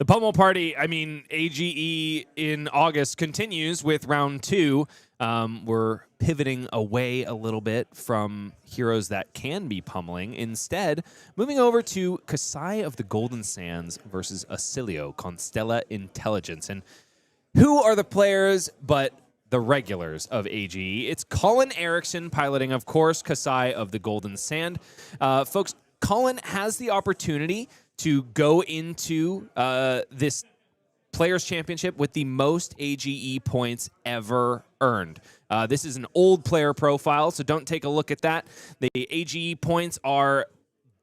The Pummel Party, I mean, AGE in August continues with round 2. We're pivoting away a little bit from heroes that can be pummeling. Instead, moving over to Kassai of the Golden Sands versus Oscilio, Constella Intelligence. And who are the players but the regulars of AGE? It's Colin Eriksen piloting, of course, Kassai of the Golden Sand. Folks, Colin has the opportunity to go into this Players' Championship with the most AGE points ever earned. This is an old player profile, so don't take a look at that. The AGE points are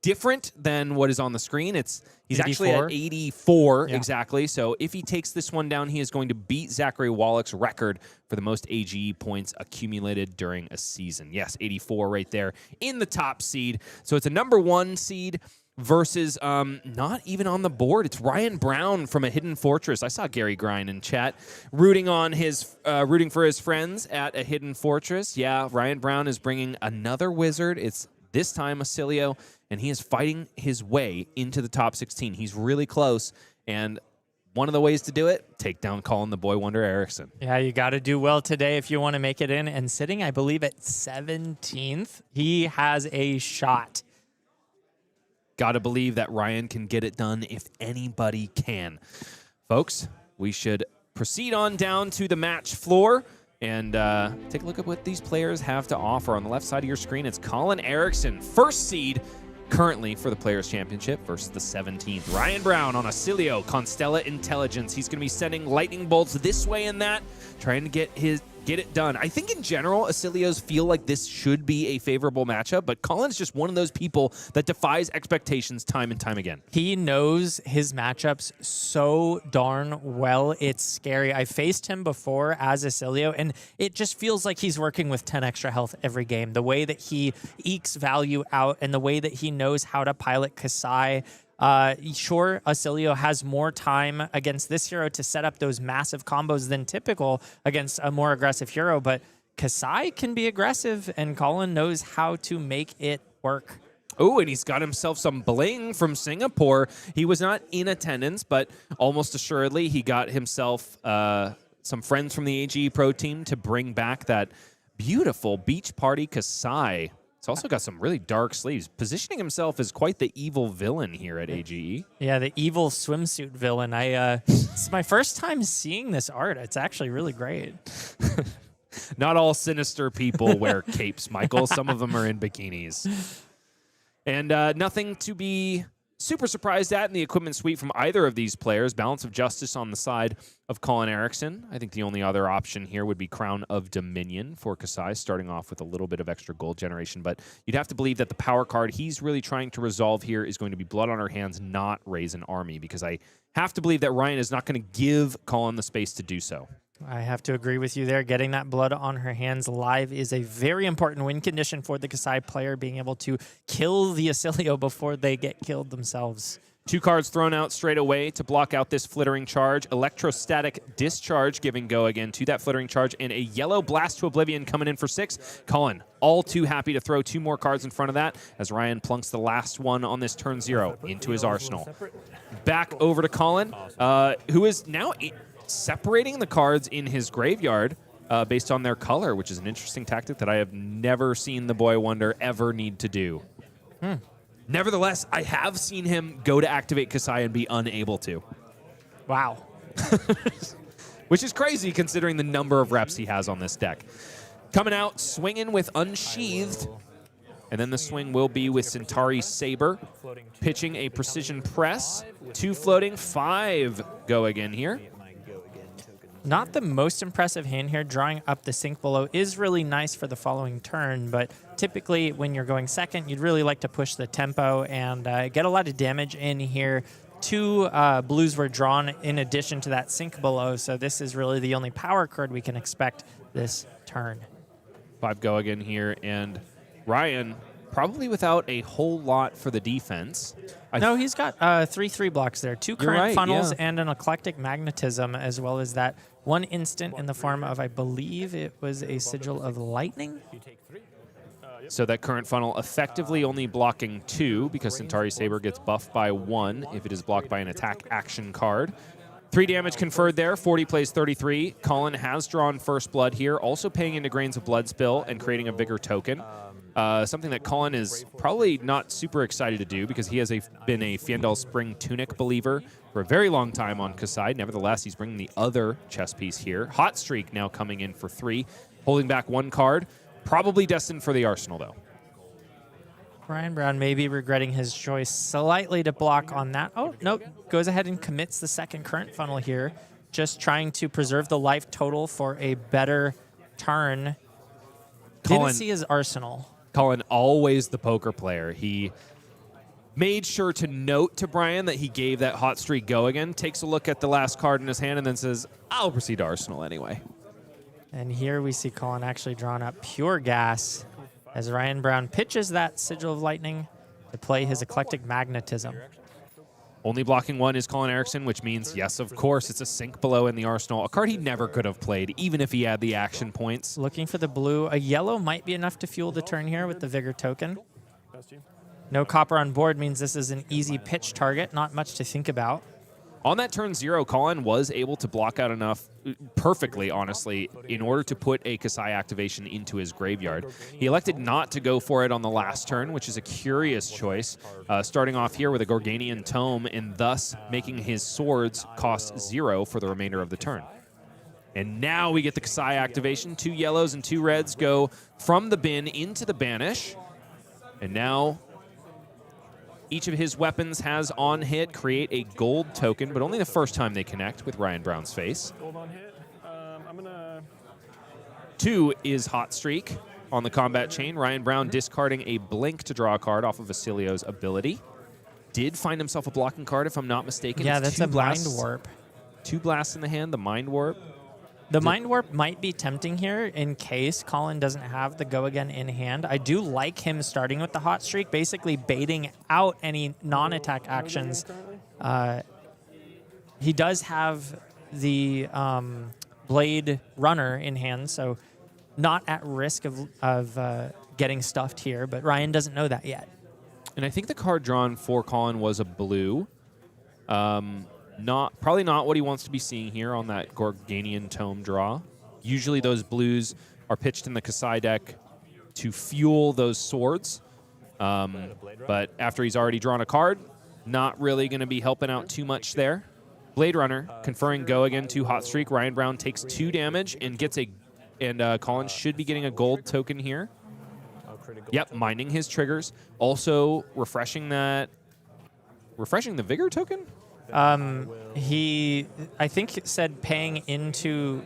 different than what is on the screen. He's 84? Actually at 84, exactly. So if he takes this one down, he is going to beat Zachary Wallach's record for the most AGE points accumulated during a season. Yes, 84 right there in the top seed. So it's a #1 seed versus not even on the board. It's Ryan Brown from a Hidden Fortress. I saw Gary Grind in chat rooting for his friends at a Hidden Fortress. Yeah, Ryan Brown is bringing another wizard. It's this time Oscilio, and he is fighting his way into the top 16. He's really close, and one of the ways to do it, take down Colin the Boy Wonder Eriksen. Yeah, you got to do well today if you want to make it in. And sitting, I believe, at 17th, he has a shot. Got to believe that Ryan can get it done if anybody can. Folks, we should proceed on down to the match floor and take a look at what these players have to offer. On the left side of your screen, it's Colin Eriksen, first seed currently for the Players' Championship versus the 17th. Ryan Brown on Oscilio, Constella Intelligence. He's going to be sending lightning bolts this way and that, trying to get it done. I think in general, Oscilios feel like this should be a favorable matchup, but Colin's just one of those people that defies expectations time and time again. He knows his matchups so darn well. It's scary. I faced him before as Oscilio, and it just feels like he's working with 10 extra health every game. The way that he ekes value out and the way that he knows how to pilot Kassai. Sure, Oscilio has more time against this hero to set up those massive combos than typical against a more aggressive hero, but Kassai can be aggressive, and Colin knows how to make it work. Oh, and he's got himself some bling from Singapore. He was not in attendance, but almost assuredly he got himself some friends from the AGE Pro team to bring back that beautiful Beach Party Kassai. He's also got some really dark sleeves, positioning himself as quite the evil villain here at AGE. Yeah, the evil swimsuit villain. It's my first time seeing this art. It's actually really great. Not all sinister people wear capes, Michael. Some of them are in bikinis. And nothing to be super surprised at in the equipment suite from either of these players. Balance of Justice on the side of Colin Eriksen. I think the only other option here would be Crown of Dominion for Kassai, starting off with a little bit of extra gold generation. But you'd have to believe that the power card he's really trying to resolve here is going to be Blood on Her Hands, not Raise an Army, because I have to believe that Ryan is not going to give Colin the space to do so. I have to agree with you there. Getting that Blood on Her Hands live is a very important win condition for the Kassai player, being able to kill the Oscilio before they get killed themselves. 2 cards thrown out straight away to block out this Flittering Charge. Electrostatic Discharge giving go again to that Flittering Charge, and a Yellow Blast to Oblivion coming in for 6. Colin, all too happy to throw 2 more cards in front of that as Ryan plunks the last one on this turn 0 into his arsenal. Back over to Colin, who is now separating the cards in his graveyard based on their color, which is an interesting tactic that I have never seen the Boy Wonder ever need to do. Nevertheless, I have seen him go to activate Kassai and be unable to. Wow. Which is crazy considering the number of reps he has on this deck. Coming out, swinging with Unsheathed. And then the swing will be with Centauri Saber. Pitching a Precision Press. 2 floating, 5 go again here. Not the most impressive hand here. Drawing up the sink below is really nice for the following turn, but typically when you're going second, you'd really like to push the tempo and get a lot of damage in here. 2 blues were drawn in addition to that sink below, so this is really the only power card we can expect this turn. 5 go again here, and Ryan probably without a whole lot for the defense. No, he's got 3/3 blocks there. 2 current funnels and an eclectic magnetism, as well as that 1 instant in the form of, I believe it was a Sigil of Lightning. So that current funnel effectively only blocking 2 because Centauri Saber gets buffed by 1 if it is blocked by an attack action card. 3 damage conferred there. 40 plays 33. Colin has drawn first blood here, also paying into Grains of Blood Spill and creating a Vigor token. Something that Colin is probably not super excited to do because he has been a Fiendal Spring Tunic believer for a very long time on Kassai. Nevertheless, he's bringing the other chess piece here. Hot Streak now coming in for 3, holding back 1 card. Probably destined for the Arsenal, though. Ryan Brown may be regretting his choice slightly to block on that. Oh, nope. Goes ahead and commits the second current funnel here, just trying to preserve the life total for a better turn. Didn't see his Arsenal. Colin, always the poker player. He made sure to note to Brian that he gave that hot streak go again, takes a look at the last card in his hand, and then says, I'll proceed to Arsenal anyway. And here we see Colin actually drawing up pure gas as Ryan Brown pitches that Sigil of Lightning to play his Eclectic Magnetism. Only blocking 1 is Colin Eriksen, which means, yes, of course, it's a sink below in the Arsenal. A card he never could have played, even if he had the action points. Looking for the blue. A yellow might be enough to fuel the turn here with the Vigor token. No copper on board means this is an easy pitch target, not much to think about. On that turn 0, Colin was able to block out enough, perfectly, honestly, in order to put a Kassai activation into his graveyard. He elected not to go for it on the last turn, which is a curious choice, starting off here with a Gorganian Tome and thus making his swords cost 0 for the remainder of the turn. And now we get the Kassai activation. 2 yellows and 2 reds go from the bin into the banish. And now each of his weapons has on hit create a gold token, but only the first time they connect with Ryan Brown's face. Gold on hit. I'm gonna. 2 is Hot Streak on the combat chain. Ryan Brown discarding a blink to draw a card off of Oscilio's ability. Did find himself a blocking card, if I'm not mistaken. Yeah, It's that's 2 a blasts, Mind Warp. 2 blasts in the hand, the Mind Warp. The Mind Warp might be tempting here in case Colin doesn't have the Go Again in hand. I do like him starting with the Hot Streak, basically baiting out any non-attack actions. He does have the Blade Runner in hand, so not at risk of getting stuffed here, but Ryan doesn't know that yet. And I think the card drawn for Colin was a blue. Probably not what he wants to be seeing here on that Gorganian Tome draw. Usually those blues are pitched in the Kassai deck to fuel those swords. But after he's already drawn a card, not really going to be helping out too much there. Blade Runner conferring Go Again to Hot Streak. Ryan Brown takes 2 damage and gets Colin should be getting a gold token here. Yep, minding his triggers. Also refreshing the Vigor token? He, I think, said paying into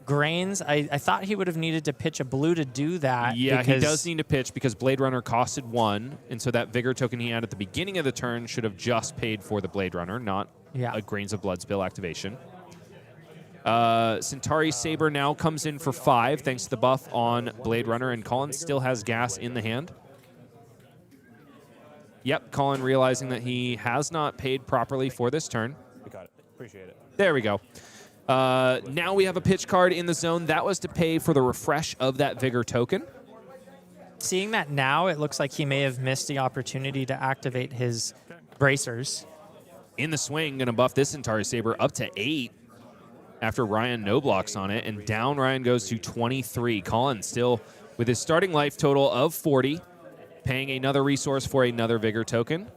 Grains. I thought he would have needed to pitch a blue to do that. Yeah, he does need to pitch because Blade Runner costed 1, and so that Vigor token he had at the beginning of the turn should have just paid for the Blade Runner, not a Grains of Blood Spill activation. Centauri Saber now comes in for 5, thanks to the buff on Blade Runner, and Colin still has gas in the hand. Yep, Colin realizing that he has not paid properly for this turn. We got it. Appreciate it. There we go. Now we have a pitch card in the zone. That was to pay for the refresh of that Vigor token. Seeing that now, it looks like he may have missed the opportunity to activate his bracers. In the swing, going to buff this Centauri Saber up to 8 after Ryan no blocks on it, and down Ryan goes to 23. Colin still with his starting life total of 40. Paying another resource for another Vigor token.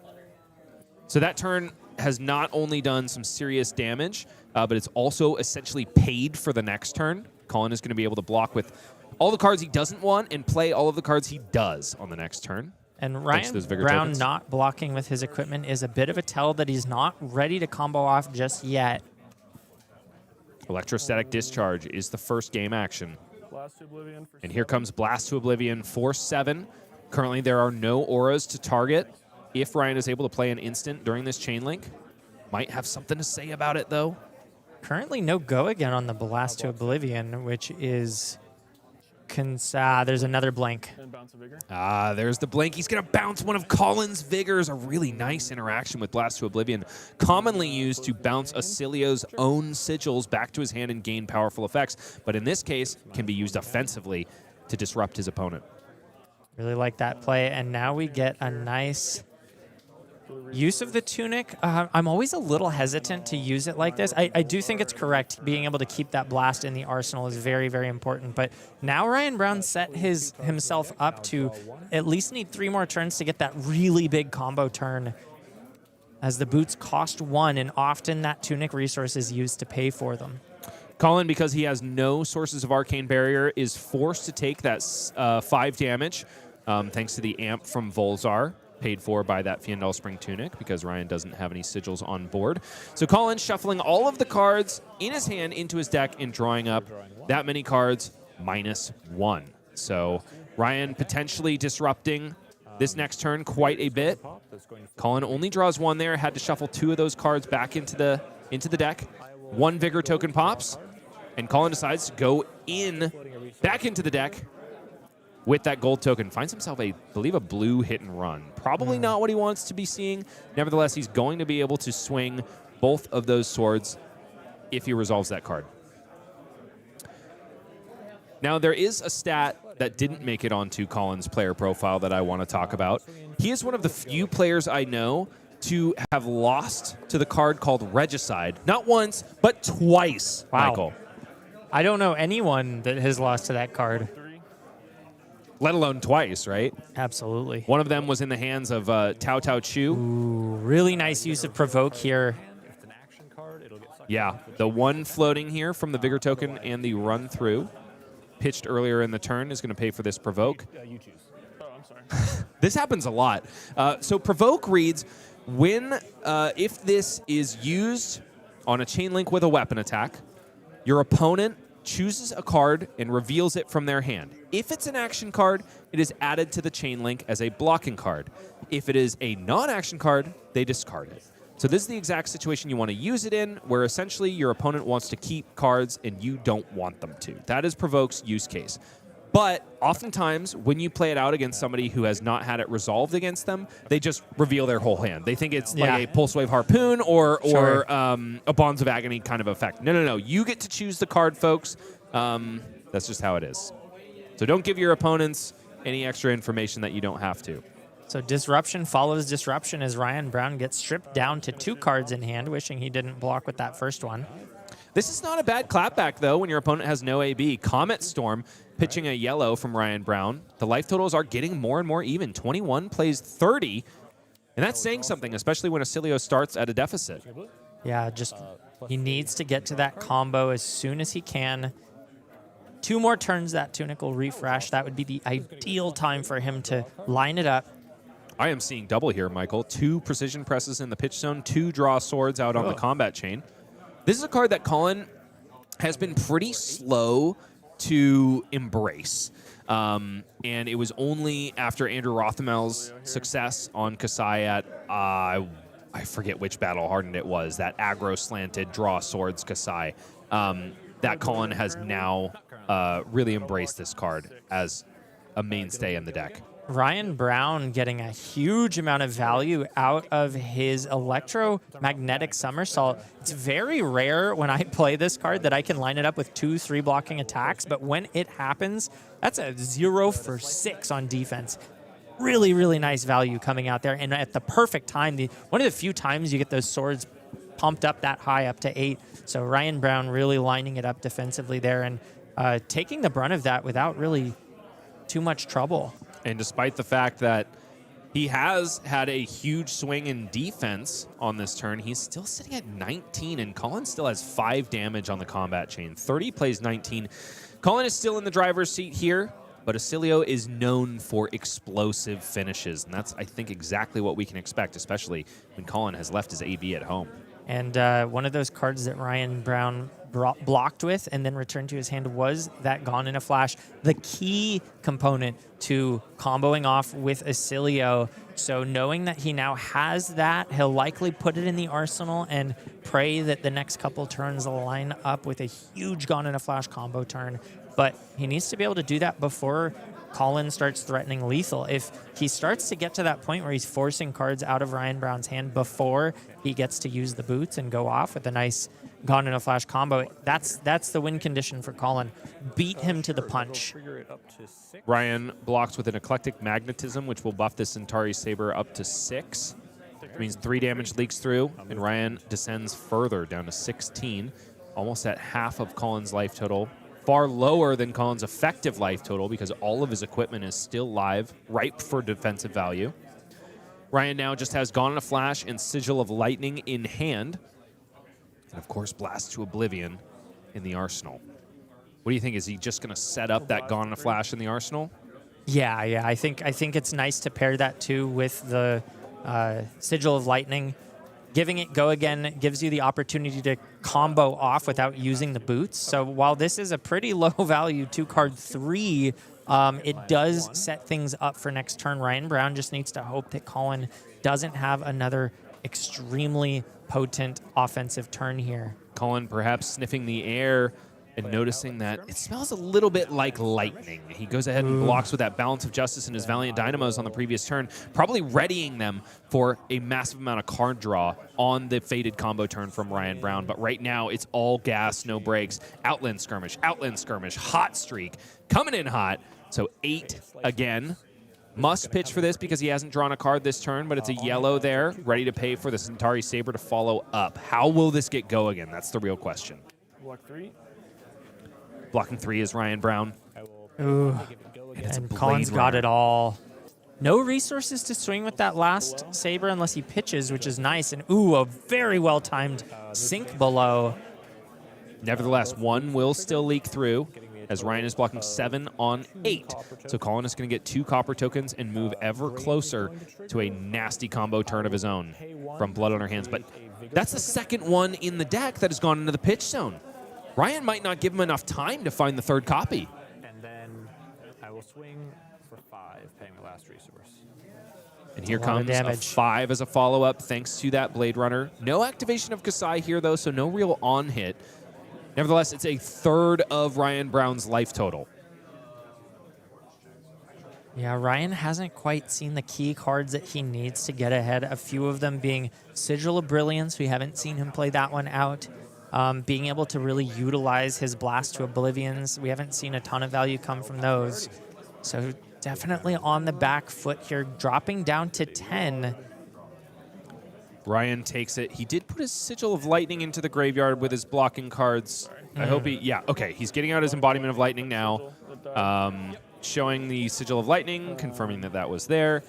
So that turn has not only done some serious damage, but it's also essentially paid for the next turn. Colin is going to be able to block with all the cards he doesn't want and play all of the cards he does on the next turn. And Ryan Brown not blocking with his equipment is a bit of a tell that he's not ready to combo off just yet. Electrostatic Discharge is the first game action. Blast to Oblivion for And here comes Blast to Oblivion for 7. Currently, there are no auras to target. If Ryan is able to play an instant during this chain link, might have something to say about it, though. Currently, no Go Again on the Blast to Oblivion, which is there's another blank. and bounce a Vigor. There's the blink. He's going to bounce one of Colin's Vigors. A really nice interaction with Blast to Oblivion. Commonly used to bounce Oscilio's own sigils back to his hand and gain powerful effects. But in this case, can be used offensively to disrupt his opponent. Really like that play. And now we get a nice use of the Tunic. I'm always a little hesitant to use it like this. I do think it's correct. Being able to keep that blast in the arsenal is very, very important. But now Ryan Brown set himself up to at least need 3 more turns to get that really big combo turn, as the boots cost 1, and often that Tunic resource is used to pay for them. Colin, because he has no sources of Arcane Barrier, is forced to take that 5 damage thanks to the amp from Volzar, paid for by that Fiendal Spring Tunic, because Ryan doesn't have any sigils on board. So Colin shuffling all of the cards in his hand into his deck and drawing up that many cards -1. So Ryan potentially disrupting this next turn quite a bit. Colin only draws 1 there, had to shuffle 2 of those cards back into the deck. 1 Vigor token pops, and Colin decides to go back into the deck with that gold token. Finds himself, I believe, a blue hit and run. Probably not what he wants to be seeing. Nevertheless, he's going to be able to swing both of those swords if he resolves that card. Now, there is a stat that didn't make it onto Colin's player profile that I want to talk about. He is one of the few players I know to have lost to the card called Regicide. Not once, but twice, Wow. Michael. I don't know anyone that has lost to that card. Let alone twice, right? Absolutely. One of them was in the hands of Tao Tao Chu. Ooh, really nice use of Provoke here. Yeah, the 1 floating here from the Vigor token and the run through, pitched earlier in the turn, is going to pay for this Provoke. You choose. Oh, I'm sorry. This happens a lot. So Provoke reads, if this is used on a chain link with a weapon attack, your opponent chooses a card and reveals it from their hand. If it's an action card, it is added to the chain link as a blocking card. If it is a non-action card, they discard it. So this is the exact situation you want to use it in, where essentially your opponent wants to keep cards and you don't want them to. That is Provoke's use case. But oftentimes, when you play it out against somebody who has not had it resolved against them, they just reveal their whole hand. They think it's like a Pulse Wave Harpoon or a Bonds of Agony kind of effect. No. You get to choose the card, folks. That's just how it is. So don't give your opponents any extra information that you don't have to. So disruption follows disruption as Ryan Brown gets stripped down to 2 cards in hand, wishing he didn't block with that first one. This is not a bad clapback, though, when your opponent has no AB. Comet Storm pitching a yellow from Ryan Brown. The life totals are getting more and more even. 21 plays 30, and that's saying something, especially when Oscilio starts at a deficit. Yeah, just he needs to get to that combo as soon as he can. 2 more turns, that Tunic will refresh. That would be the ideal time for him to line it up. I am seeing double here, Michael. 2 precision presses in the pitch zone, 2 draw swords out on the combat chain. This is a card that Colin has been pretty slow to embrace. And it was only after Andrew Rothamel's success on Kassai at, I forget which battle hardened it was, that aggro slanted draw swords Kassai, that Colin has now really embraced this card as a mainstay in the deck. Ryan Brown getting a huge amount of value out of his electromagnetic somersault. It's very rare when I play this card that I can line it up with 2-3 blocking attacks, but when it happens, that's a 0 for 6 on defense. Really, really nice value coming out there, and at the perfect time. One of the few times you get those swords pumped up that high, up to 8. So Ryan Brown really lining it up defensively there and taking the brunt of that without really too much trouble. And despite the fact that he has had a huge swing in defense on this turn, he's still sitting at 19, and Colin still has 5 damage on the combat chain. 30 plays 19. Colin is still in the driver's seat here, but Oscilio is known for explosive finishes, and that's, I think, exactly what we can expect, especially when Colin has left his AB at home. And one of those cards that Ryan Brown blocked with and then returned to his hand was that Gone in a Flash, the key component to comboing off with Oscilio. So knowing that he now has that, he'll likely put it in the arsenal and pray that the next couple turns line up with a huge Gone in a Flash combo turn. But he needs to be able to do that before Colin starts threatening lethal. If he starts to get to that point where he's forcing cards out of Ryan Brown's hand before he gets to use the boots and go off with a nice Gone in a Flash combo, that's the win condition for Colin. Beat him to the punch. Ryan blocks with an Eclectic Magnetism, which will buff this Centauri Saber up to 6. It means 3 damage leaks through, and Ryan descends further down to 16, almost at half of Colin's life total. Far lower than Colin's effective life total because all of his equipment is still live, ripe for defensive value. Ryan now just has Gone in a Flash and Sigil of Lightning in hand. And, of course, Blast to Oblivion in the arsenal. What do you think? Is he just going to set up that Gone in a Flash in the arsenal? Yeah. I think it's nice to pair that, too, with the Sigil of Lightning. Giving it go again gives you the opportunity to combo off without using the boots. So while this is a pretty low-value 2-card 3, it does set things up for next turn. Ryan Brown just needs to hope that Colin doesn't have another extremely potent offensive turn here. Colin perhaps sniffing the air and noticing that it smells a little bit like lightning. He goes ahead and blocks with that Balance of Justice and his Valiant Dynamos on the previous turn, probably readying them for a massive amount of card draw on the Fated combo turn from Ryan Brown. But right now, it's all gas, no brakes. Outland Skirmish, Hot Streak, coming in hot. So 8 again. Must pitch for this because he hasn't drawn a card this turn, but it's a yellow there, ready to pay for the Centauri Saber to follow up. How will this get go again? That's the real question. Block 3. Blocking 3 is Ryan Brown. Ooh. And it's a And Blade Colin's got Runner. it all. No resources to swing with that last Saber unless he pitches, which is nice. And ooh, a very well-timed sink below. Nevertheless, 1 will still leak through as Ryan is blocking 7 on 8. So Colin is going to get 2 copper tokens and move ever closer to a nasty combo turn of his own from Blood on Our Hands. But that's the second one in the deck that has gone into the pitch zone. Ryan might not give him enough time to find the 3rd copy. And then I will swing for 5, paying the last resource. And here a lot of comes a damage. 5 as a follow-up thanks to that Blade Runner. No activation of Kassai here, though, so no real on-hit. Nevertheless, it's a 1/3 of Ryan Brown's life total. Yeah, Ryan hasn't quite seen the key cards that he needs to get ahead. A few of them being Sigil of Brilliance. We haven't seen him play that one out. Being able to really utilize his Blast to Oblivions. We haven't seen a ton of value come from those. So definitely on the back foot here, dropping down to 10. Ryan takes it. He did put his Sigil of Lightning into the graveyard with his blocking cards. I hope he... Yeah, okay. He's getting out his Embodiment of Lightning now. Showing the Sigil of Lightning, confirming that that was there.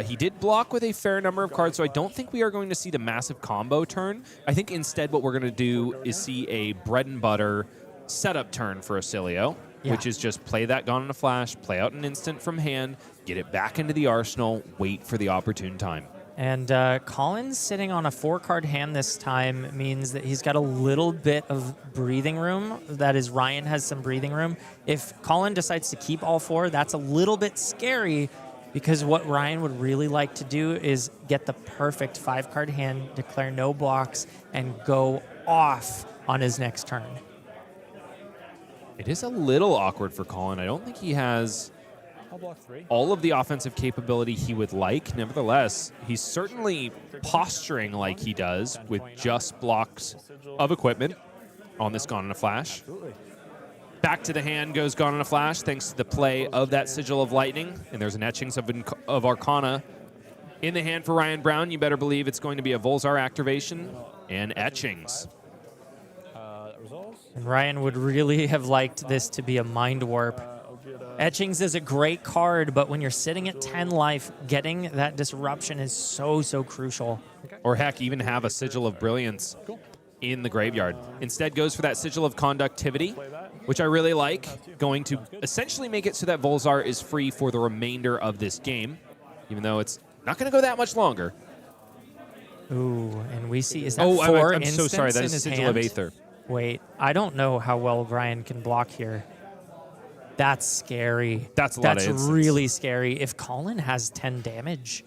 He did block with a fair number of cards, so I don't think we are going to see the massive combo turn. I think instead what we're going to do is see a bread and butter setup turn for Oscilio, which is just play that Gone in a Flash, play out an instant from hand, get it back into the arsenal, wait for the opportune time. And Colin's sitting on a 4-card hand this time means that he's got a little bit of breathing room. That is, Ryan has some breathing room. If Colin decides to keep all 4, that's a little bit scary because what Ryan would really like to do is get the perfect 5-card hand, declare no blocks, and go off on his next turn. It is a little awkward for Colin. I don't think he has I'll block 3. all of the offensive capability he would like. Nevertheless, he's certainly posturing like he does with just blocks of equipment on this Gone in a Flash. Absolutely. Back to the hand goes Gone in a Flash thanks to the play of that Sigil of Lightning. And there's an Etchings of Arcana in the hand for Ryan Brown. You better believe it's going to be a Volzar activation and Etchings. Resolves. And Ryan would really have liked this to be a Mind Warp. Etchings is a great card, but when you're sitting at 10 life, getting that disruption is so, so crucial. Or heck, even have a Sigil of Brilliance in the graveyard. Instead goes for that Sigil of Conductivity, which I really like. Going to essentially make it so that Volzar is free for the remainder of this game, even though it's not going to go that much longer. Ooh, and we see, is that Oh, 4 I'm so sorry. instants That in is his Sigil hand? of Aether. Wait, I don't know how well Ryan can block here. That's scary. That's a lot of instants. really scary. If Colin has 10 damage,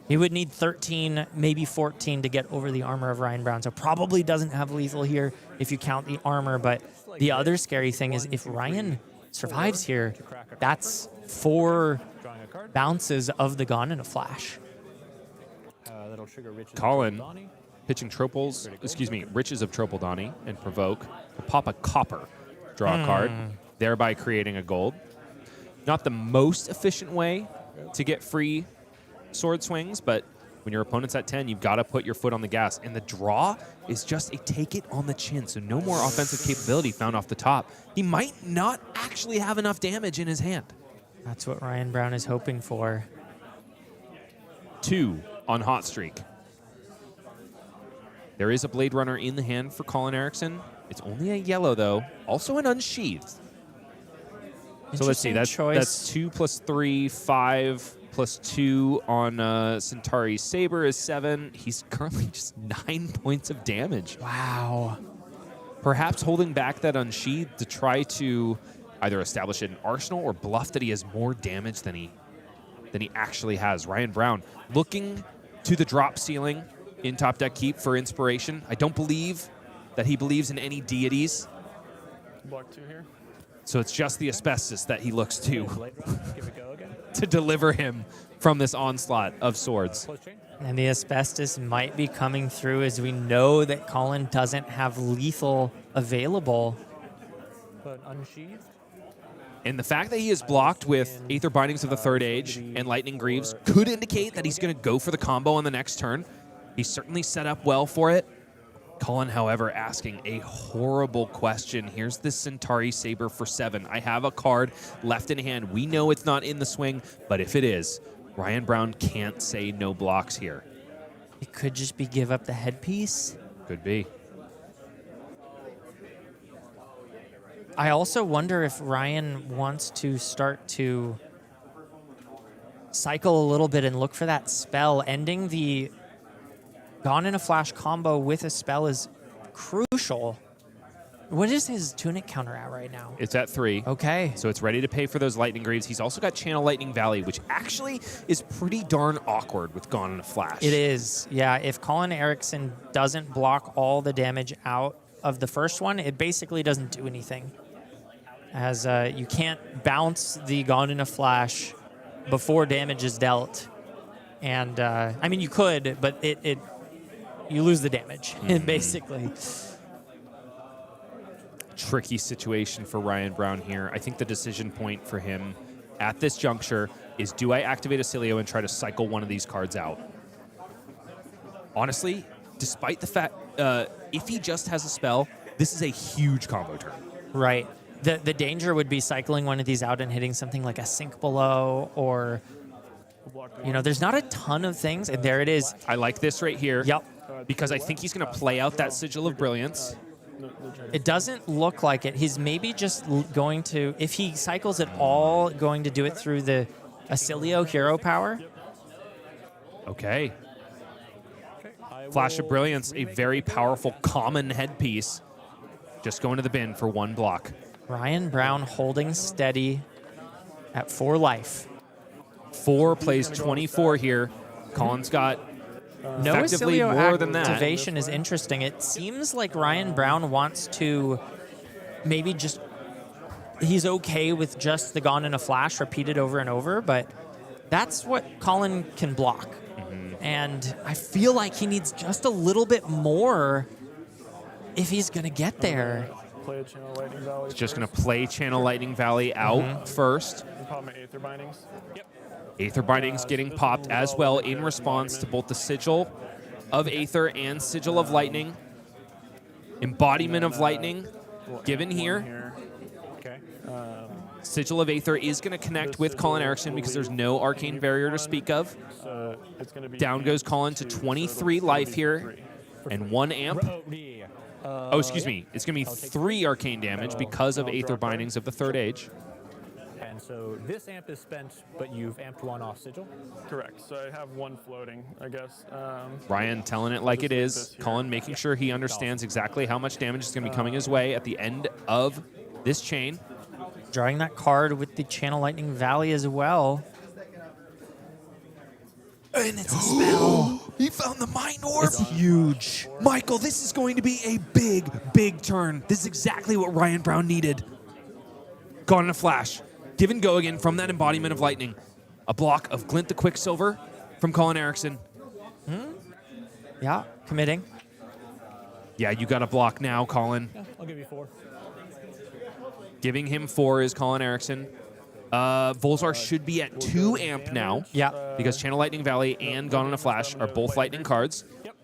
he would need 13, maybe 14 to get over the armor of Ryan Brown. So probably doesn't have lethal here if you count the armor. But the other scary thing is if Ryan survives here, that's 4 Drawing a card. bounces of the Gone in a Flash. That'll trigger Riches. Colin Donnie. pitching Riches of Tropeldani and Provoke. Will pop a copper, draw a card, thereby creating a gold. Not the most efficient way to get free sword swings, but when your opponent's at 10, you've got to put your foot on the gas. And the draw is just a take it on the chin, so no more offensive capability found off the top. He might not actually have enough damage in his hand. That's what Ryan Brown is hoping for. 2 on Hot Streak. There is a Blade Runner in the hand for Colin Eriksen. It's only a yellow, though. Also an Unsheathed. So let's see. Interesting That's 2 plus 3, 5 plus 2 on Centauri Saber is 7. He's currently just 9 points of damage. Wow. Perhaps holding back that Unsheathed to try to either establish an arsenal or bluff that he has more damage than he actually has. Ryan Brown looking to the drop ceiling in Top Deck Keep for inspiration. I don't believe that he believes in any deities, Block 2 here. so it's just the asbestos that he looks to Blade Runner. Give it a go again. to deliver him from this onslaught of swords. Close chain. And the asbestos might be coming through as we know that Colin doesn't have lethal available. But unsheathed. And the fact that he is blocked with Aether Bindings of the Third Age and Lightning Greaves could indicate that he's going to go for the combo on the next turn. He's certainly set up well for it. Colin, however, asking a horrible question. Here's this Centauri Saber for 7. I have a card left in hand. We know it's not in the swing, but if it is, Ryan Brown can't say no blocks here. It could just be give up the headpiece. Could be. I also wonder if Ryan wants to start to cycle a little bit and look for that spell. Ending the Gone in a Flash combo with a spell is crucial. What is his Tunic counter at right now? It's at 3. Okay. So it's ready to pay for those Lightning Greaves. He's also got Channel Lightning Valley, which actually is pretty darn awkward with Gone in a Flash. It is. Yeah, if Colin Eriksen doesn't block all the damage out of the first one, it basically doesn't do anything. As you can't bounce the Gone in a Flash before damage is dealt. And, I mean, you could, but you lose the damage, basically. Tricky situation for Ryan Brown here. I think the decision point for him at this juncture is, do I activate Oscilio and try to cycle one of these cards out? Honestly, despite the fact, if he just has a spell, this is a huge combo turn. Right. The danger would be cycling one of these out and hitting something like a Sink Below or, you know, there's not a ton of things. And there it is. I like this right here. Yep. Because I think he's going to play out that Sigil of Brilliance. It doesn't look like it. He's maybe just going to, if he cycles at all, going to do it through the Oscilio hero power. Okay. Flash of Brilliance, a very powerful common headpiece. Just going to the bin for 1 block. Ryan Brown holding steady at 4 life. 4 plays 24 here. Colin's got No effectively Oscilio more than that. activation is interesting. It seems like Ryan Brown wants to maybe just, he's okay with just the Gone in a Flash repeated over and over, but that's what Colin can block. And I feel like he needs just a little bit more if he's going to get there. Play a Channel Lightning Valley. He's just going to play Channel Lightning Valley out first. And pop my Aether Bindings. Yep. Aether Bindings getting popped as well in response to both the Sigil of Aether and Sigil of Lightning. Embodiment of Lightning given here. Okay. Sigil of Aether is going to connect with Colin Eriksen because there's no arcane barrier to speak of. So it's going to be Down goes Colin to 23 life here and 1 amp. Oh, excuse me. It's going to be 3 arcane damage because of Aether Bindings of the Third Age. And so this amp is spent, but you've amped 1 off Sigil. correct. So I have 1 floating, I guess. Ryan telling it like it is. Colin making sure he understands exactly how much damage is going to be coming his way at the end of this chain. Drawing that card with the Channel Lightning Valley as well. And it's a spell. He found the Mind Orb. It's huge. Michael, this is going to be a big, big turn. This is exactly what Ryan Brown needed. Gone in a Flash. Give and go again from that embodiment of lightning. A block of Glint the Quicksilver from Colin Eriksen. Yeah, committing. Yeah, you got a block now, Colin. Yeah, I'll give you 4. Giving him 4 is Colin Eriksen. Volzar should be at 2 amp now. Yeah. Because Channel Lightning Valley and Gone in a Flash are both lightning cards. Yep.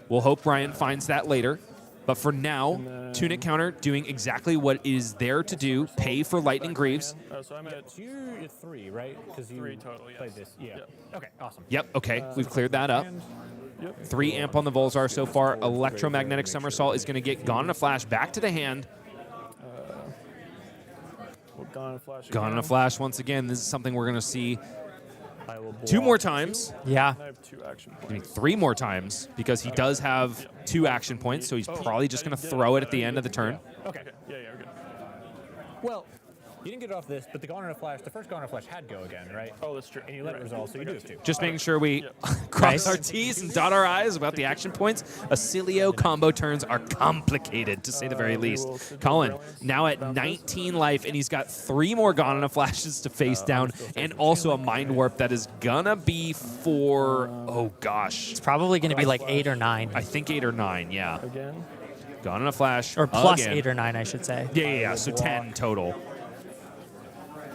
We'll hope Ryan finds that later. But for now, Tunic counter doing exactly what is there to do, pay for Lightning Greaves. So I'm at So you're at 3, right? Because you 3 total, yes. played this. Yeah. Yep. Okay, awesome. Yep, okay, we've cleared that up. And 3 amp on the Volzar so far. Electromagnetic Somersault is going to get Gone in a Flash back to the hand. Gone in a Flash. Gone in a again. Flash once again. This is something we're going to see I will 2 block more times. Yeah. I have 2 action I mean, points. 3 more times because he does have 2 action points, so he's probably just going to throw it at the end of the turn. Okay. Yeah, we're good. Well, you didn't get it off this, but the Gone in a Flash, the first Gone in a Flash had go again, right? Oh, that's true. And you let it resolve, so you do have 2. Just making sure we Yeah. cross Nice. our T's and dot our I's about the action points. Oscilio combo turns are complicated, to say the very we least. will sit Colin, Brilliance, now at bounces. 19 life, and he's got 3 more Gone in a Flashes to face down, and also a Mind Warp that is gonna be for, oh gosh, It's probably going to be like 8 or 9. I think 8 or 9, yeah. Again. Gone in a Flash. Or plus again. 8 or 9, I should say. Yeah, so 10 total.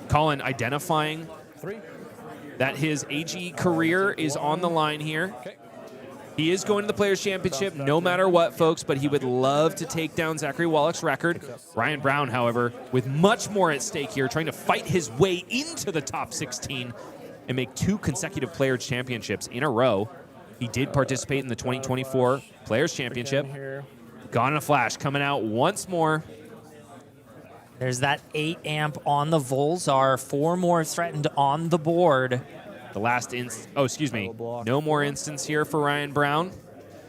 Colin identifying 3. that his AG career is on the line here. Okay. He is going to the Players' Championship no matter what, folks, but he would love to take down Zachary Wallach's record. Ryan Brown, however, with much more at stake here, trying to fight his way into the top 16 and make 2 consecutive Players' Championships in a row. He did participate in the 2024 Players' Championship. Again here. Gone in a Flash, coming out once more. There's that 8 amp on the Volzar. 4 more threatened on the board. The last excuse me. No more instance here for Ryan Brown.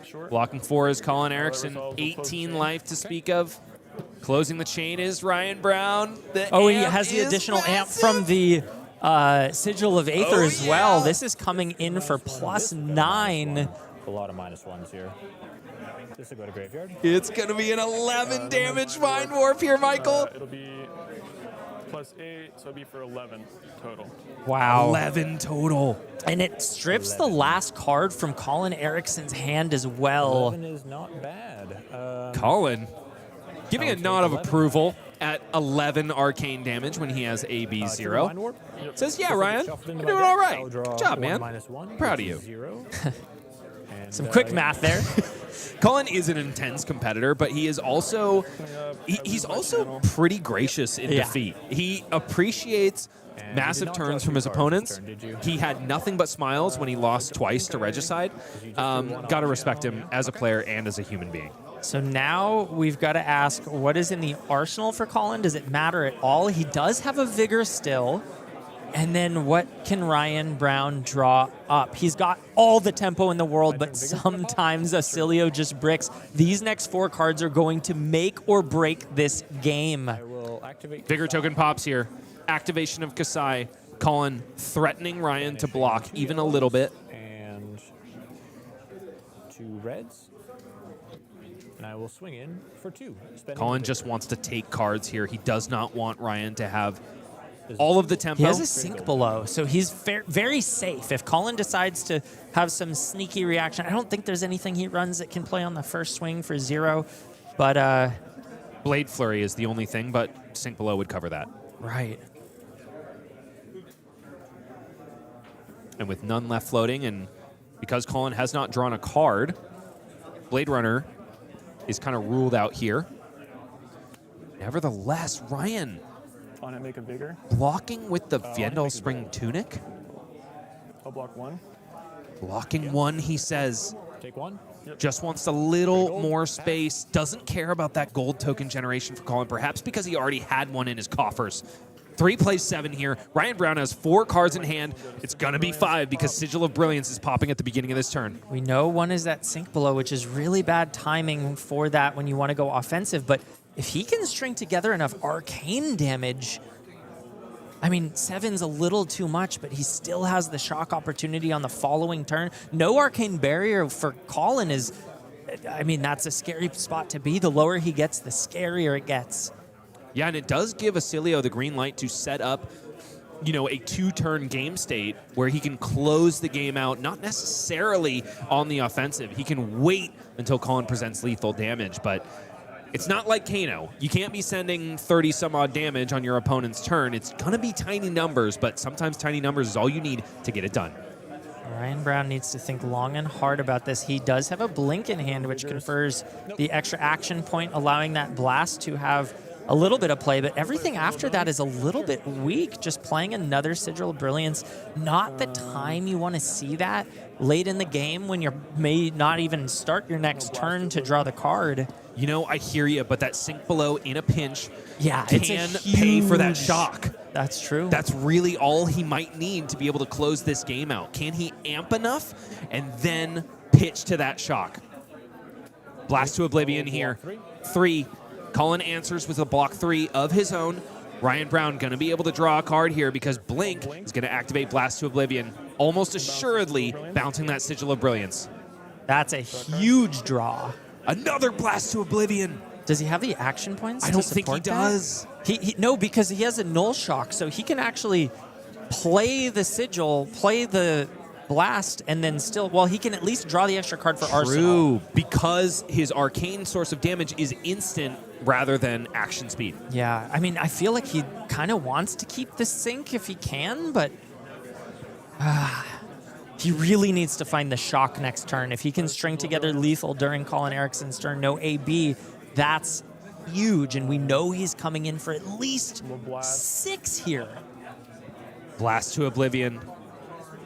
Short. Blocking 4 is Colin Eriksen. resolves the close 18 chain. life to speak of. Closing the chain is Ryan Brown. The Oh, he amp has the is additional amp massive. from the Sigil of Aether Oh, as well. yeah. This is coming in for plus 9. A lot of -1s here. This will go to graveyard. It's going to be an 11 damage Mind Warp here, Michael. It'll be plus 8, so it'll be for 11 total. Wow. 11 total. And it strips the last card from Colin Eriksen's hand as well. 11 is not bad. Colin giving a Sounds nod like of 11. approval at 11 arcane damage when he has AB 0. Mind Warp. Says, yeah, This will get Ryan, shuffled you're into doing my all deck. right. I'll draw Good job, 1 man. -1, Proud of which you. is 0. And, Some quick math there. Colin is an intense competitor, but he is also he's also pretty gracious in Yeah. defeat. He appreciates And you massive did not turns draw from 2 his cards opponents. this turn, did you? He had nothing but smiles when he lost twice to Regicide. Got to respect him as a player and as a human being. So now we've got to ask, what is in the arsenal for Colin? Does it matter at all? He does have a Vigor still. And then what can Ryan Brown draw up? He's got all the tempo in the world, but sometimes Oscilio just bricks. These next 4 cards are going to make or break this game. I will activate Vigor Kassai. token pops here. Activation of Kassai. Colin threatening Ryan to block even a little bit. And 2 reds. And I will swing in for 2. spending Colin the just Vigor. wants to take cards here. He does not want Ryan to have all of the tempo. He has a sink below, so he's very safe. If Colin decides to have some sneaky reaction, I don't think there's anything he runs that can play on the first swing for 0. But, Blade Flurry is the only thing, but Sink Below would cover that. right. And with none left floating, and because Colin has not drawn a card, Blade Runner is kind of ruled out here. Nevertheless, Ryan On it, make a Vigor. blocking with the make Viendal a Spring Tunic. I'll block 1. Blocking 1, he says. Take 1. Just wants a little more space. Doesn't care about that gold token generation for Colin, perhaps because he already had one in his coffers. 3 plays 7 here. Ryan Brown has 4 cards in hand. It's going to be 5 because Sigil of Brilliance is popping at the beginning of this turn. We know one is that sink below, which is really bad timing for that when you want to go offensive. But if he can string together enough arcane damage, I mean, 7's a little too much, but he still has the shock opportunity on the following turn. No arcane barrier for Colin is, I mean, that's a scary spot to be. The lower he gets, the scarier it gets. Yeah, and it does give Oscilio the green light to set up, you know, a 2-turn game state where he can close the game out, not necessarily on the offensive. He can wait until Colin presents lethal damage, but it's not like Kano. You can't be sending 30-some-odd damage on your opponent's turn. It's going to be tiny numbers, but sometimes tiny numbers is all you need to get it done. Ryan Brown needs to think long and hard about this. He does have a blink in hand, which confers the extra action point, allowing that blast to have a little bit of play, but everything after that is a little bit weak. Just playing another Sigil of Brilliance, not the time you want to see that late in the game when you may not even start your next turn to draw the card. You know, I hear you, but that sink below in a pinch It's can a pay for that huge- shock. That's true. That's really all he might need to be able to close this game out. Can he amp enough and then pitch to that shock? Blast to Oblivion here. 3. Colin answers with a block 3 of his own. Ryan Brown going to be able to draw a card here because Blink is going to activate Blast to Oblivion, almost assuredly bouncing that Sigil of Brilliance. That's a huge draw. Another Blast to Oblivion. Does he have the action points? I to don't think he support that? does. No, because he has a null shock, so he can actually play the Sigil, play the blast, and then still, well, he can at least draw the extra card for Arsenal. True, because his arcane source of damage is instant rather than action speed. Yeah, I mean, I feel like he kind of wants to keep the sync if he can, but he really needs to find the shock next turn. If he can string together lethal during Colin Eriksen's turn, no AB, that's huge, and we know he's coming in for at least 6 here. Blast to Oblivion.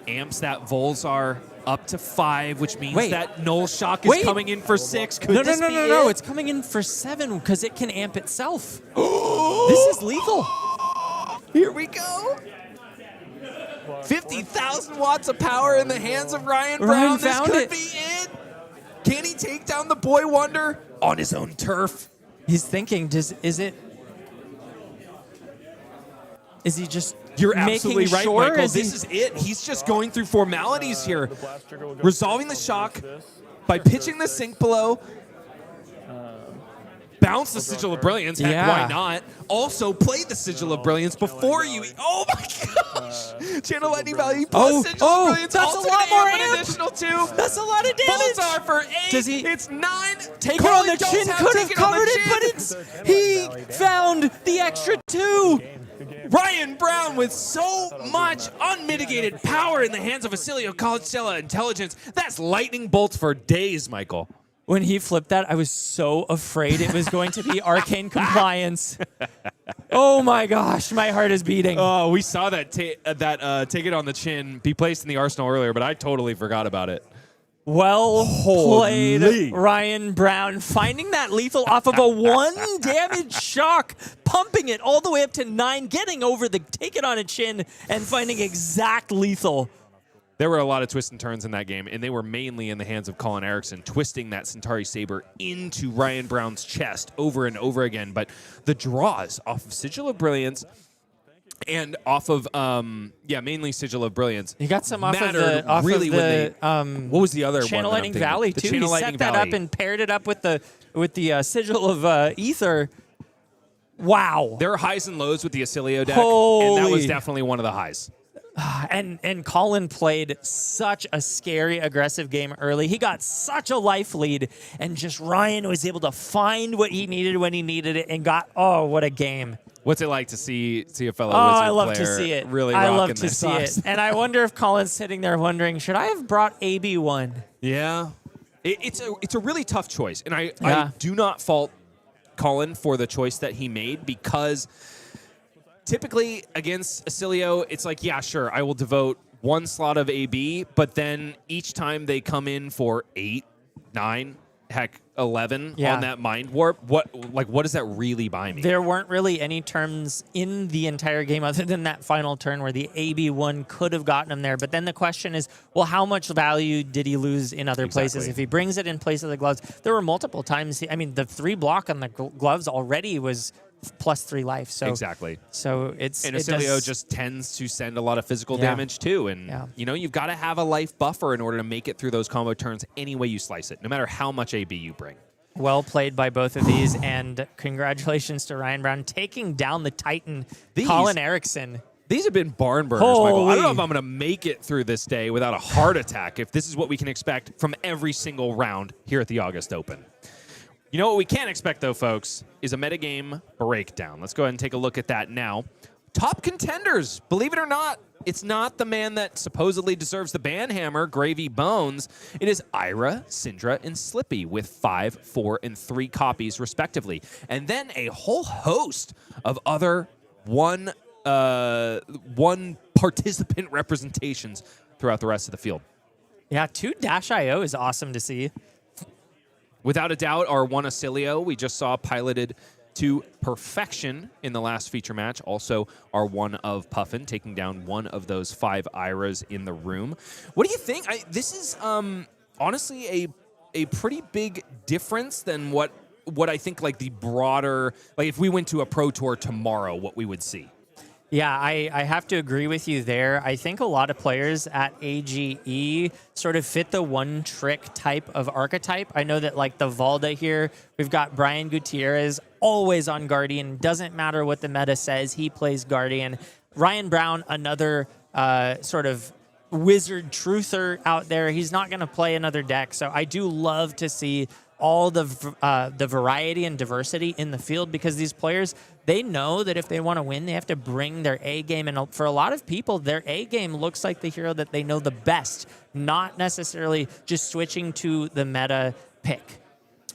Amps that Volzar up to 5, which means that Null Shock is coming in for 6. Could No, this be no. it? It's coming in for 7 because it can amp itself. This is lethal. Here we go. 50,000 watts of power in the hands of Ryan Brown. Ryan This found could it. be it. Can he take down the Boy Wonder on his own turf? He's thinking, is he just You're making absolutely right, sure? Michael. Is This is it. He's just going through formalities here. Resolving the shock by pitching the sink below. Bounce the Sigil of Brilliance. Heck, Yeah. why not? Also, play the Sigil of Brilliance before you... Oh, my gosh! Channel Lightning Value plus Sigil of Brilliance. that's a also lot gonna more amp an amp. additional 2. That's a lot of damage. Volzar for 8. Does he- It's 9. Take it on the chin, could have covered it, but it's he found the extra 2. Ryan Brown with so much unmitigated power in the hands of Oscilio, Constella, intelligence. That's lightning bolts for days, Michael. When he flipped that, I was so afraid it was going to be arcane compliance. Oh my gosh, my heart is beating. Oh, we saw that take it on the chin be placed in the arsenal earlier, but I totally forgot about it. Well played, Holy. Ryan Brown, finding that lethal off of a 1 damage shock, pumping it all the way up to 9, getting over the take it on a chin, and finding exact lethal. There were a lot of twists and turns in that game, and they were mainly in the hands of Colin Eriksen, twisting that Centauri Saber into Ryan Brown's chest over and over again. But the draws off of Sigil of Brilliance and off of, mainly Sigil of Brilliance. He got some off of mattered the really when they. what What was the other Channel one? Lightning Valley The too. Channel He Lightning set that Valley. up and paired it up with the Sigil of Ether. Wow. There are highs and lows with the Oscilio deck, and that was Holy. definitely one of the highs. And Colin played such a scary, aggressive game early. He got such a life lead, and just Ryan was able to find what he needed when he needed it, and got, what a game. What's it like to see a fellow Oh, Wizard I love player to see it. really I rocking love to this? see it. And I wonder if Colin's sitting there wondering, should I have brought AB1? Yeah. It's a really tough choice, and I Yeah. do not fault Colin for the choice that he made, because typically against Oscilio, it's like, yeah, sure, I will devote 1 slot of AB, but then each time they come in for 8, 9, heck, 11 Yeah. on that Mind Warp, what does that really buy me? There weren't really any turns in the entire game other than that final turn where the AB1 could have gotten him there. But then the question is, well, how much value did he lose in other places? Exactly. If he brings it in place of the gloves, there were multiple times. The 3 block on the gloves already was plus 3 life. So Exactly. So it's And it Oscilio does- just tends to send a lot of physical Yeah. damage too. And, Yeah. you've got to have a life buffer in order to make it through those combo turns any way you slice it, no matter how much AB you bring. Well played by both of these, and congratulations to Ryan Brown taking down the Titan, Colin Eriksen. These have been barn burners, Michael. I don't know Holy. if I'm going to make it through this day without a heart attack if this is what we can expect from every single round here at the August Open. You know what we can't expect, though, folks, is a metagame breakdown. Let's go ahead and take a look at that now. Top contenders, believe it or not, it's not the man that supposedly deserves the banhammer, Gravy Bones. It is Ira, Syndra, and Slippy with 5, 4, and 3 copies, respectively. And then a whole host of other one participant representations throughout the rest of the field. Yeah, 2 Dash.io is awesome to see. Without a doubt, our one Oscilio we just saw piloted to perfection in the last feature match. Also, our one of Puffin taking down one of those 5 Iras in the room. What do you think? This is honestly a pretty big difference than what I think like the broader, like if we went to a Pro Tour tomorrow, what we would see. Yeah, I have to agree with you there. I think a lot of players at AGE sort of fit the one-trick type of archetype. I know that like the Valda here, we've got Brian Gutierrez, always on Guardian. Doesn't matter what the meta says, he plays Guardian. Ryan Brown, another sort of wizard truther out there. He's not going to play another deck. So I do love to see all the variety and diversity in the field, because these players, they know that if they want to win, they have to bring their A game. And for a lot of people, their A game looks like the hero that they know the best, not necessarily just switching to the meta pick.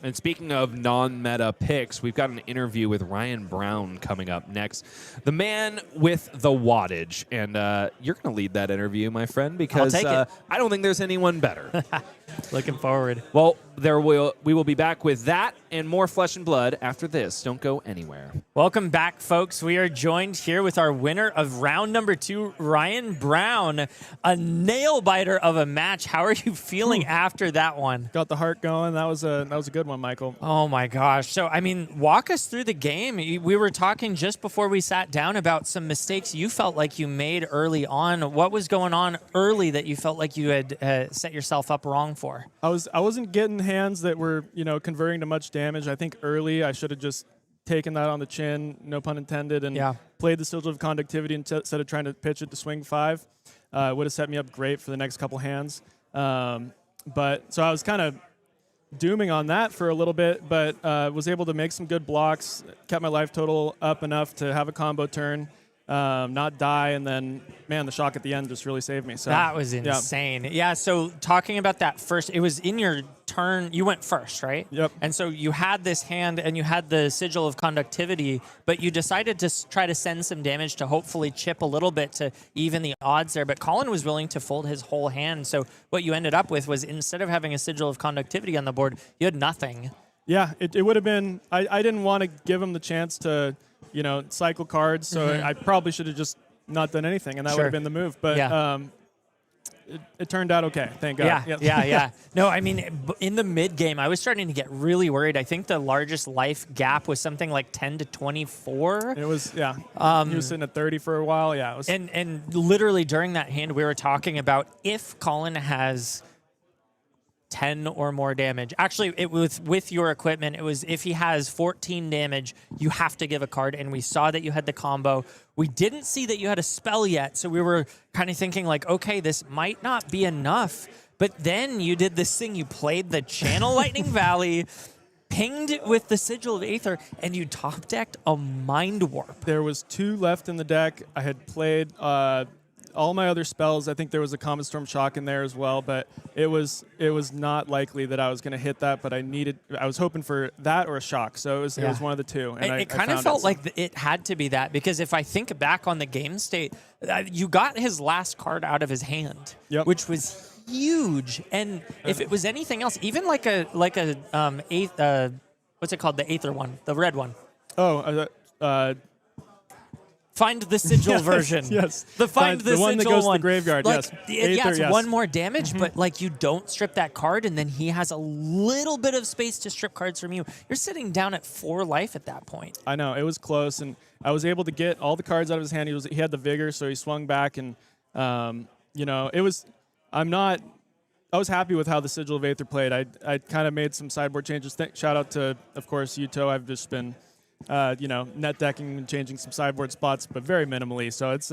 And speaking of non-meta picks, we've got an interview with Ryan Brown coming up next. The man with the wattage. And you're going to lead that interview, my friend, because I'll take it. I don't think there's anyone better. Looking forward. Well, we will be back with that and more Flesh and Blood after this. Don't go anywhere. Welcome back, folks. We are joined here with our winner of round number 2, Ryan Brown. A nail-biter of a match. How are you feeling after that one? Got the heart going. That was a good one, Michael. Oh, my gosh. So, I mean, walk us through the game. We were talking just before we sat down about some mistakes you felt like you made early on. What was going on early that you felt like you had set yourself up wrong for? I wasn't getting hands that were, converting to much damage. I think early I should have just taken that on the chin, no pun intended, and played the Sigil of Conductivity instead of trying to pitch it to swing 5. Would have set me up great for the next couple hands. But so I was kind of dooming on that for a little bit, but was able to make some good blocks, kept my life total up enough to have a combo turn, not die, and then, man, the shock at the end just really saved me. So that was insane. Yeah, so talking about that first, it was in your turn, you went first, right? Yep. And so you had this hand and you had the Sigil of Conductivity, but you decided to try to send some damage to hopefully chip a little bit to even the odds there. But Colin was willing to fold his whole hand. So what you ended up with was, instead of having a Sigil of Conductivity on the board, you had nothing. Yeah, it would have been, I didn't want to give him the chance to, cycle cards, so I probably should have just not done anything, and that would have been the move. But it turned out okay, thank God. Yeah. No, I mean, in the mid game, I was starting to get really worried. I think the largest life gap was something like 10 to 24. It was, he was sitting at 30 for a while. Yeah, it was. And literally during that hand, we were talking about if Colin has 10 or more damage. Actually, it was with your equipment. It was if he has 14 damage, you have to give a card. And we saw that you had the combo. We didn't see that you had a spell yet. So we were kind of thinking like, okay, this might not be enough. But then you did this thing. You played the Channel Lightning Valley, pinged with the Sigil of Aether, and you top decked a Mind Warp. There was 2 left in the deck. I had played all my other spells. I think there was a Comet Storm Shock in there as well, but it was not likely that I was going to hit that. But I was hoping for that or a shock, so it was one of the two. And it kind of felt like it had to be that, because if I think back on the game state, you got his last card out of his hand, which was huge. And if it was anything else, even like a what's it called, the Aether one, the red one. Find the Sigil version. Yes. The Find the one Sigil that goes one. to the graveyard, like, yes. It's one more damage, but like you don't strip that card, and then he has a little bit of space to strip cards from you. You're sitting down at 4 life at that point. I know, it was close, and I was able to get all the cards out of his hand. He had the vigor, so he swung back, and it was. I'm not I was happy with how the Sigil of Aether played. I kind of made some sideboard changes. Shout out to, of course, Yuto. I've just been, net decking and changing some sideboard spots, but very minimally. So that's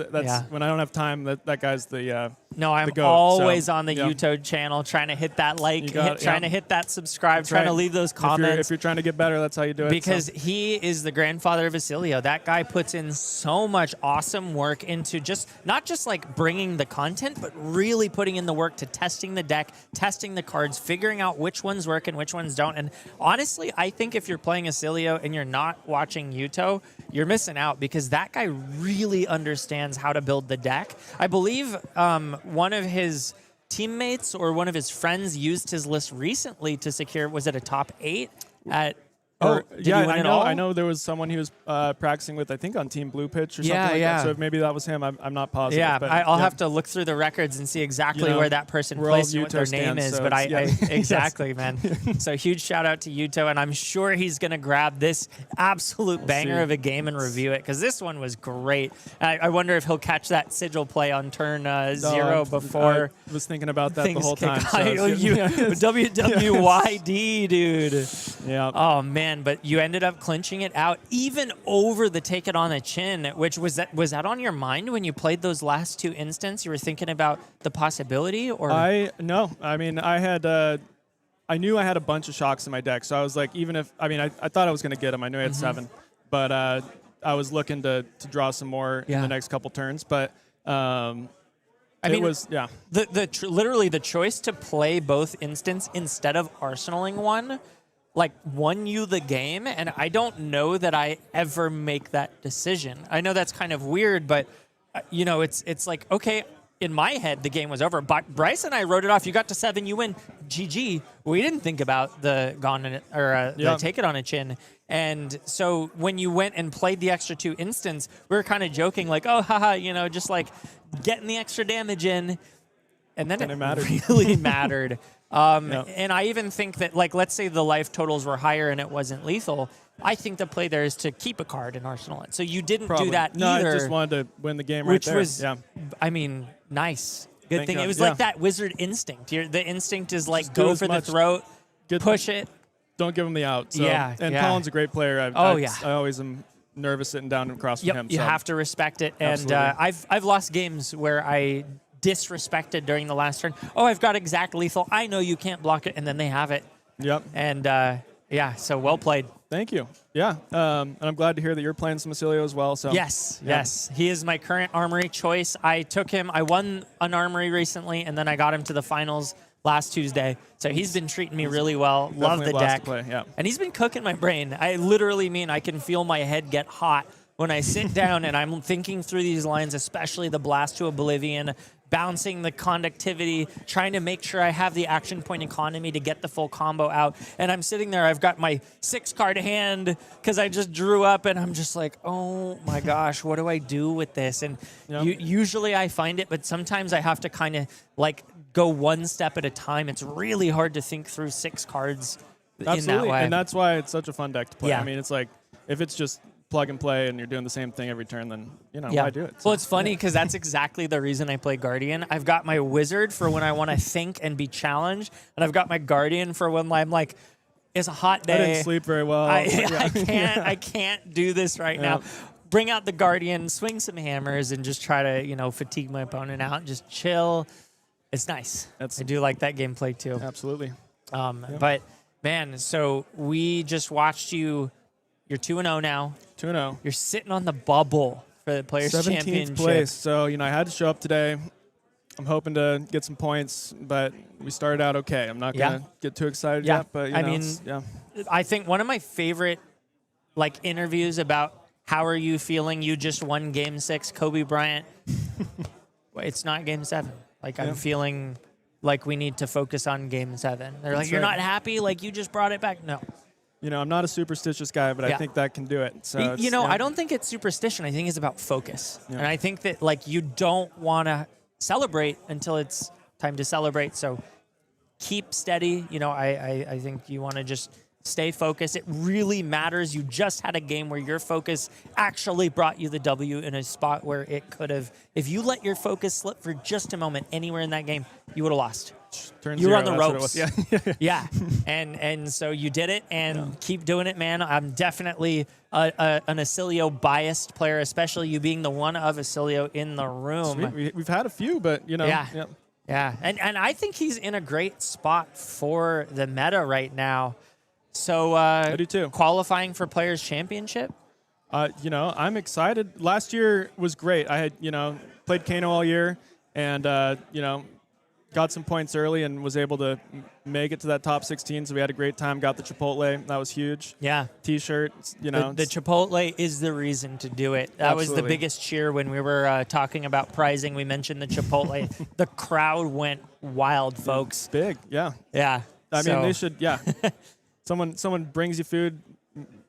when I don't have time. That guy's the No, I'm the goat, always so, on the YouTube channel trying to hit that like, trying to hit that subscribe, That's trying to right. leave those comments. If you're trying to get better, that's how you do it. Because he is the grandfather of Oscilio. That guy puts in so much awesome work into not just like bringing the content, but really putting in the work to testing the deck, testing the cards, figuring out which ones work and which ones don't. And honestly, I think if you're playing Oscilio and you're not watching Yuto, you're missing out because that guy really understands how to build the deck. I believe one of his teammates or one of his friends used his list recently to secure, was it a top 8 at I know there was someone he was practicing with, I think on Team Blue Pitch or something like that. So maybe that was him. I'm not positive. Yeah, but I'll have to look through the records and see exactly where that person placed and what their name is. So but exactly, man. So huge shout out to Yuto, and I'm sure he's going to grab this absolute banger of a game and review it because this one was great. I wonder if he'll catch that Sigil play on turn 0 before. I was thinking about that the whole time. WWYD, dude. Yeah. Oh, man. But you ended up clinching it out even over the take it on the chin, which was that on your mind when you played those last 2 instants? You were thinking about the possibility, or no. I mean, I knew I had a bunch of shocks in my deck, so I was like, even if I thought I was going to get them. I knew I had 7, but I was looking to draw some more in the next couple turns. But literally the choice to play both instants instead of arsenaling one, like, won you the game, and I don't know that I ever make that decision. I know that's kind of weird, but it's like, okay, in my head the game was over. But Bryce and I wrote it off. You got to 7, you win. GG. We didn't think about the the take it on a chin. And so when you went and played the extra 2 instants, we were kind of joking like, oh, haha, just like getting the extra damage in, and then it really mattered. And I even think that, like, let's say the life totals were higher and it wasn't lethal. I think the play there is to keep a card and arsenal it. So you didn't do that either. I just wanted to win the game which there. Was, nice. Good thing. It was like that wizard instinct. The instinct is like, go for the throat, push it. Don't give him the out. So. And Colin's a great player. I always am nervous sitting down across from him. You have to respect it. And I've lost games where I disrespected during the last turn. Oh, I've got exact lethal. I know you can't block it, and then they have it. Yep. And so well played. Thank you. Yeah. And I'm glad to hear that you're playing some Oscilio as well. So yes. He is my current Armory choice. I took him. I won an Armory recently, and then I got him to the finals last Tuesday. So he's been treating me really well. Love the deck. And he's been cooking my brain. I literally mean I can feel my head get hot when I sit down and I'm thinking through these lines, especially the Blast to Oblivion, bouncing the conductivity, trying to make sure I have the action point economy to get the full combo out. And I'm sitting there, I've got my 6-card hand because I just drew up, and I'm just like, oh my gosh, what do I do with this? And usually I find it, but sometimes I have to kind of like go one step at a time. It's really hard to think through 6 cards in that way. And that's why it's such a fun deck to play. I mean, it's like, if it's just plug and play and you're doing the same thing every turn, then why do it? So, well, it's funny because that's exactly the reason I play Guardian. I've got my Wizard for when I want to think and be challenged, and I've got my Guardian for when I'm like, it's a hot day. I didn't sleep very well. I can't do this right now. Bring out the Guardian, swing some hammers, and just try to fatigue my opponent out and just chill. It's nice. I do like that gameplay too. Absolutely. But man, so we just watched you. You're 2-0 now. 2-0. You're sitting on the bubble for the Players' 17th Championship. place. So, I had to show up today. I'm hoping to get some points, but we started out okay. I'm not going to get too excited yet, but I think one of my favorite interviews about how are you feeling, you just won Game 6, Kobe Bryant. It's not Game 7. I'm feeling like we need to focus on Game 7. They're like, you're not happy? Like, you just brought it back? No. I'm not a superstitious guy, but I think that can do it. So I don't think it's superstition. I think it's about focus. And I think that, you don't want to celebrate until it's time to celebrate. So keep steady. I think you want to just stay focused. It really matters. You just had a game where your focus actually brought you the W in a spot where it could have. If you let your focus slip for just a moment anywhere in that game, you would have lost. Turn You were on zero, the that's what it ropes. was. Yeah. Yeah, and so you did it, and keep doing it, man. I'm definitely an Oscilio biased player, especially you being the one of Oscilio in the room. Sweet. We've had a few, but you know. Yeah. Yeah, and I think he's in a great spot for the meta right now. So I do too. Qualifying for Players Championship? You know, I'm excited. Last year was great. I had, you know, played Kano all year and, you know, got some points early and was able to make it to that top 16. So we had a great time. Got the Chipotle. That was huge. Yeah. T-shirt, you know. The Chipotle is the reason to do it. That was the biggest cheer when we were talking about prizing. We mentioned the Chipotle. The crowd went wild, folks. Big, yeah. Yeah. I mean, they should, yeah. Someone brings you food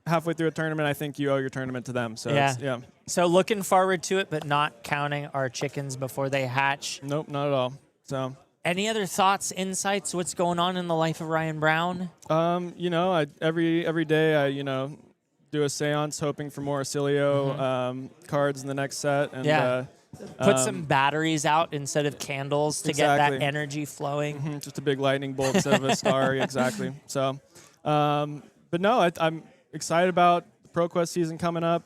halfway through a tournament, I think you owe your tournament to them. So yeah. So looking forward to it, but not counting our chickens before they hatch. Nope, not at all. So any other thoughts, insights? What's going on in the life of Ryan Brown? You know, every day I, you know, do a seance hoping for more Oscilio cards in the next set. And put some batteries out instead of candles to get that energy flowing. Just a big lightning bolt instead of a star, exactly. So, but no, I'm excited about the ProQuest season coming up.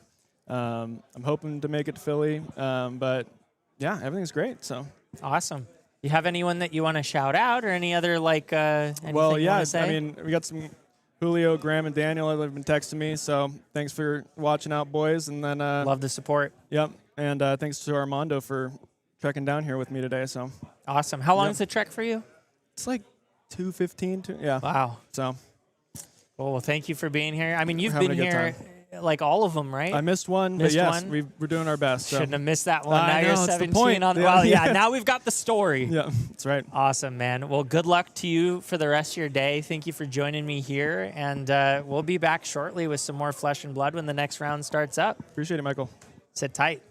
I'm hoping to make it to Philly, but yeah, everything's great. So awesome. You have anyone that you want to shout out, or any other anything well, you yeah, want to say? I mean, we got some Julio, Graham, and Daniel that have been texting me. So thanks for watching out, boys. And then love the support. Yep, and thanks to Armando for trekking down here with me today. So awesome. How long is the trek for you? It's like 2:15. Yeah. Wow. So. Well, thank you for being here. I mean, you've been here like all of them, right? I missed one, but yes, we're doing our best. So. Shouldn't have missed that one. Now you're 17 on. Well, yeah. Now we've got the story. Yeah, that's right. Awesome, man. Well, good luck to you for the rest of your day. Thank you for joining me here, and we'll be back shortly with some more Flesh and Blood when the next round starts up. Appreciate it, Michael. Sit tight.